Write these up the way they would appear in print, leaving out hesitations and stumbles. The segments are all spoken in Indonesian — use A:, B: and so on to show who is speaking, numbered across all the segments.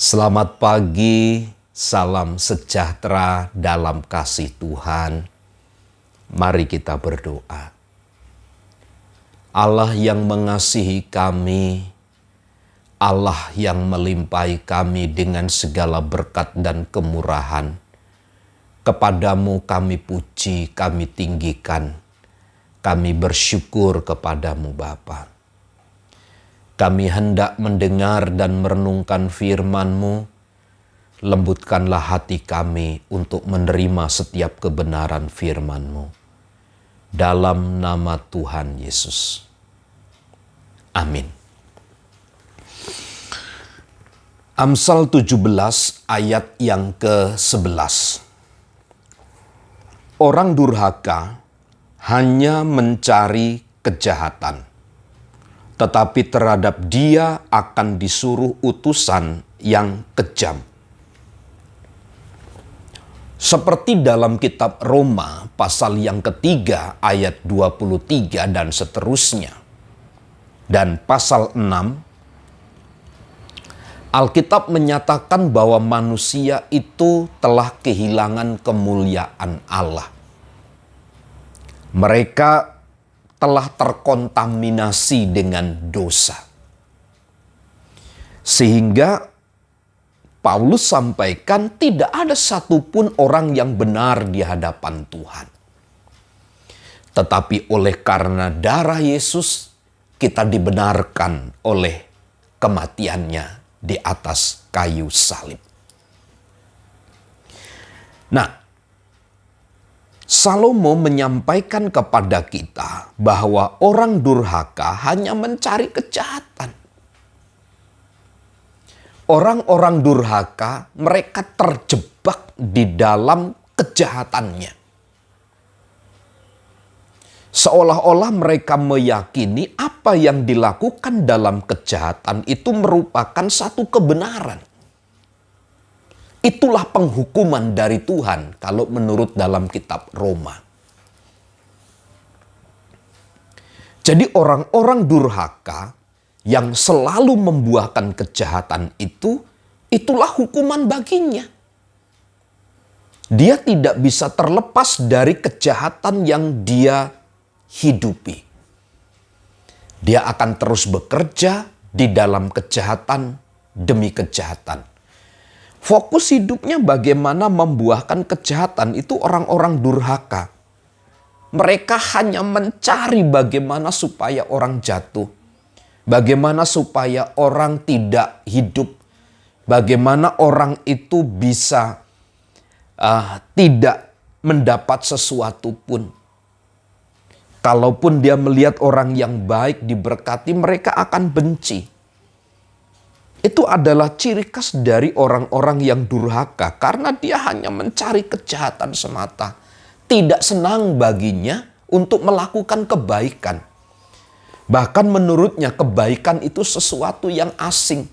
A: Selamat pagi, salam sejahtera dalam kasih Tuhan. Mari kita berdoa. Allah yang mengasihi kami, Allah yang melimpahi kami dengan segala berkat dan kemurahan. Kepadamu kami puji, kami tinggikan, kami bersyukur kepadamu Bapa. Kami hendak mendengar dan merenungkan firman-Mu. Lembutkanlah hati kami untuk menerima setiap kebenaran firman-Mu. Dalam nama Tuhan Yesus. Amin. Amsal 17 ayat yang ke-11. Orang durhaka hanya mencari kejahatan, tetapi terhadap dia akan disuruh utusan yang kejam. Seperti dalam kitab Roma pasal yang ketiga ayat 23 dan seterusnya. Dan pasal 6, Alkitab menyatakan bahwa manusia itu telah kehilangan kemuliaan Allah. Mereka telah terkontaminasi dengan dosa. Sehingga Paulus sampaikan tidak ada satupun orang yang benar di hadapan Tuhan. Tetapi oleh karena darah Yesus, kita dibenarkan oleh kematiannya di atas kayu salib. Nah, Salomo menyampaikan kepada kita bahwa orang durhaka hanya mencari kejahatan. Orang-orang durhaka, mereka terjebak di dalam kejahatannya. Seolah-olah mereka meyakini apa yang dilakukan dalam kejahatan itu merupakan satu kebenaran. Itulah penghukuman dari Tuhan kalau menurut dalam kitab Roma. Jadi orang-orang durhaka yang selalu membuahkan kejahatan itu, itulah hukuman baginya. Dia tidak bisa terlepas dari kejahatan yang dia hidupi. Dia akan terus bekerja di dalam kejahatan demi kejahatan. Fokus hidupnya bagaimana membuahkan kejahatan itu orang-orang durhaka. Mereka hanya mencari bagaimana supaya orang jatuh. Bagaimana supaya orang tidak hidup. Bagaimana orang itu bisa tidak mendapat sesuatu pun. Kalaupun dia melihat orang yang baik diberkati, mereka akan benci. Itu adalah ciri khas dari orang-orang yang durhaka karena dia hanya mencari kejahatan semata. Tidak senang baginya untuk melakukan kebaikan. Bahkan menurutnya kebaikan itu sesuatu yang asing.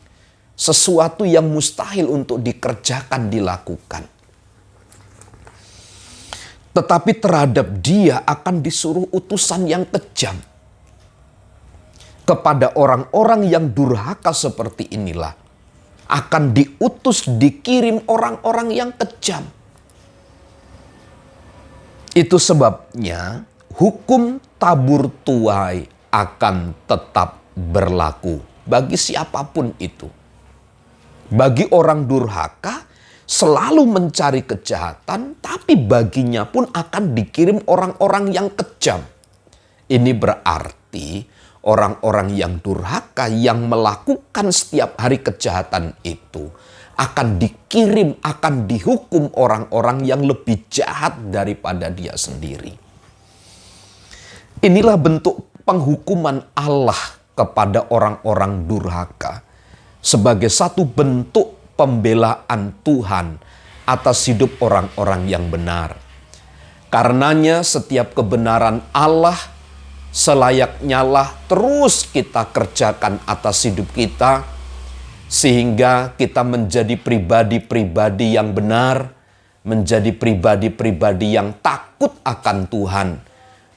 A: Sesuatu yang mustahil untuk dikerjakan, dilakukan. Tetapi terhadap dia akan disuruh utusan yang kejam. Kepada orang-orang yang durhaka seperti inilah akan diutus, dikirim orang-orang yang kejam. Itu sebabnya hukum tabur tuai akan tetap berlaku bagi siapapun itu. Bagi orang durhaka selalu mencari kejahatan, tapi baginya pun akan dikirim orang-orang yang kejam. Ini berarti orang-orang yang durhaka yang melakukan setiap hari kejahatan itu akan dikirim, akan dihukum orang-orang yang lebih jahat daripada dia sendiri. Inilah bentuk penghukuman Allah kepada orang-orang durhaka sebagai satu bentuk pembelaan Tuhan atas hidup orang-orang yang benar. Karenanya setiap kebenaran Allah selayaknya lah terus kita kerjakan atas hidup kita, sehingga kita menjadi pribadi-pribadi yang benar, menjadi pribadi-pribadi yang takut akan Tuhan,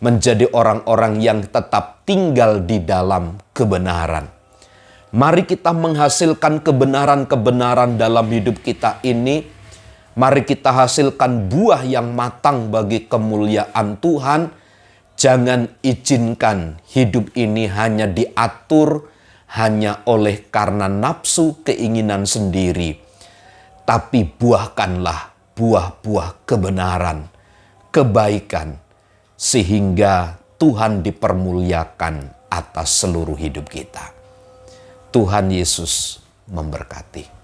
A: menjadi orang-orang yang tetap tinggal di dalam kebenaran. Mari kita menghasilkan kebenaran-kebenaran dalam hidup kita ini. Mari kita hasilkan buah yang matang bagi kemuliaan Tuhan. Jangan izinkan hidup ini hanya diatur hanya oleh karena nafsu keinginan sendiri. Tapi buahkanlah buah-buah kebenaran, kebaikan, sehingga Tuhan dipermuliakan atas seluruh hidup kita. Tuhan Yesus memberkati.